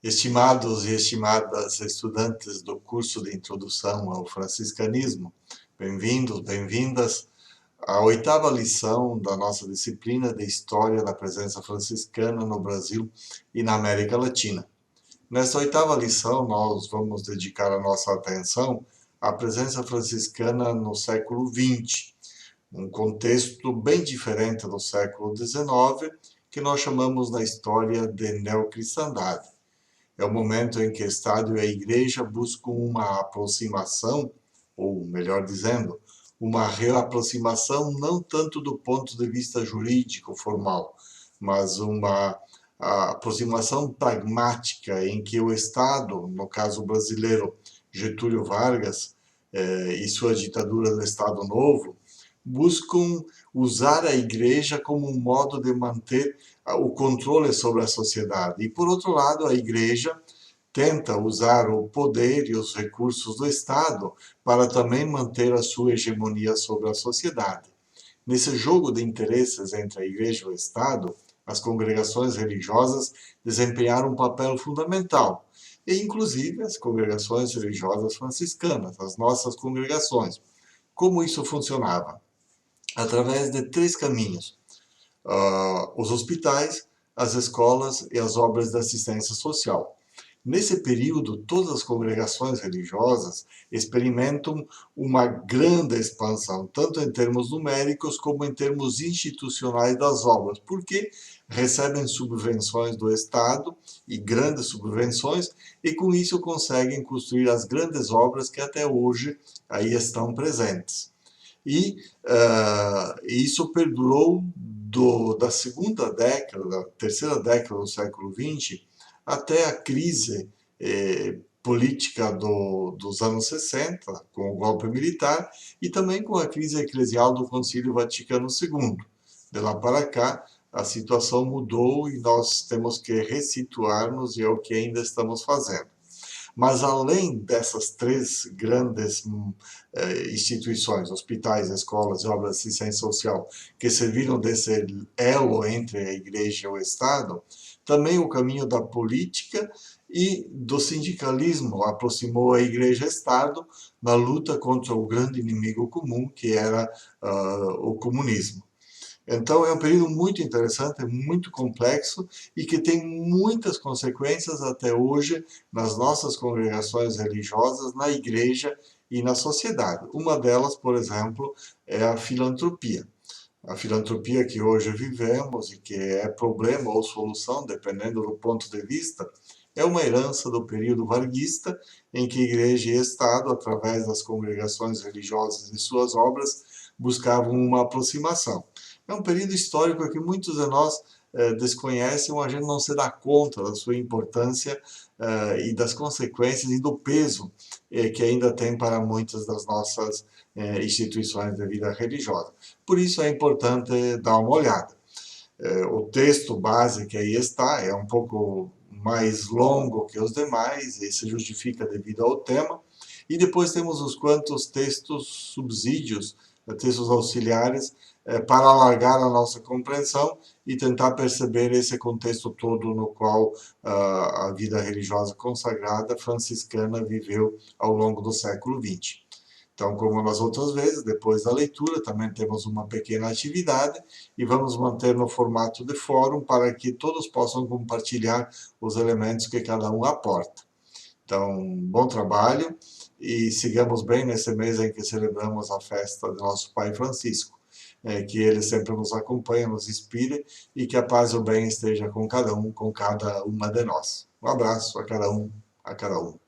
Estimados e estimadas estudantes do curso de Introdução ao Franciscanismo, bem-vindos, bem-vindas à oitava lição da nossa disciplina de História da Presença Franciscana no Brasil e na América Latina. Nesta oitava lição, nós vamos dedicar a nossa atenção à presença franciscana no século XX, um contexto bem diferente do século XIX, que nós chamamos na história de neocristandade. É o momento em que o Estado e a Igreja buscam uma aproximação, ou melhor dizendo, uma reaproximação não tanto do ponto de vista jurídico formal, mas uma aproximação pragmática em que o Estado, no caso brasileiro, Getúlio Vargas e sua ditadura do Estado Novo, buscam usar a Igreja como um modo de manter o controle sobre a sociedade. E, por outro lado, a Igreja tenta usar o poder e os recursos do Estado para também manter a sua hegemonia sobre a sociedade. Nesse jogo de interesses entre a Igreja e o Estado, as congregações religiosas desempenharam um papel fundamental, e inclusive as congregações religiosas franciscanas, as nossas congregações. Como isso funcionava? Através de três caminhos: os hospitais, as escolas e as obras de assistência social. Nesse período, todas as congregações religiosas experimentam uma grande expansão, tanto em termos numéricos como em termos institucionais das obras, porque recebem subvenções do Estado, e grandes subvenções, e com isso conseguem construir as grandes obras que até hoje aí estão presentes. E isso perdurou da segunda década, da terceira década do século XX, até a crise política dos anos 60, com o golpe militar, e também com a crise eclesial do Concílio Vaticano II. De lá para cá, a situação mudou e nós temos que ressituar-nos, e é o que ainda estamos fazendo. Mas além dessas três grandes instituições, hospitais, escolas e obras de assistência social, que serviram desse elo entre a Igreja e o Estado, também o caminho da política e do sindicalismo aproximou a Igreja e o Estado na luta contra o grande inimigo comum, que era o comunismo. Então, é um período muito interessante, muito complexo e que tem muitas consequências até hoje nas nossas congregações religiosas, na igreja e na sociedade. Uma delas, por exemplo, é a filantropia. A filantropia que hoje vivemos e que é problema ou solução, dependendo do ponto de vista, é uma herança do período varguista, em que igreja e Estado, através das congregações religiosas e suas obras, buscavam uma aproximação. É um período histórico que muitos de nós desconhecem, ou a gente não se dá conta da sua importância e das consequências e do peso que ainda tem para muitas das nossas instituições de vida religiosa. Por isso é importante dar uma olhada. O texto base que aí está é um pouco mais longo que os demais, e se justifica devido ao tema. E depois temos os quantos textos subsídios, textos auxiliares, para alargar a nossa compreensão e tentar perceber esse contexto todo no qual a vida religiosa consagrada franciscana viveu ao longo do século XX. Então, como nas outras vezes, depois da leitura, também temos uma pequena atividade e vamos manter no formato de fórum para que todos possam compartilhar os elementos que cada um aporta. Então, bom trabalho e sigamos bem nesse mês em que celebramos a festa do nosso Pai Francisco. Que ele sempre nos acompanhe, nos inspire e que a paz e o bem esteja com cada um, com cada uma de nós. Um abraço a cada um, a cada um.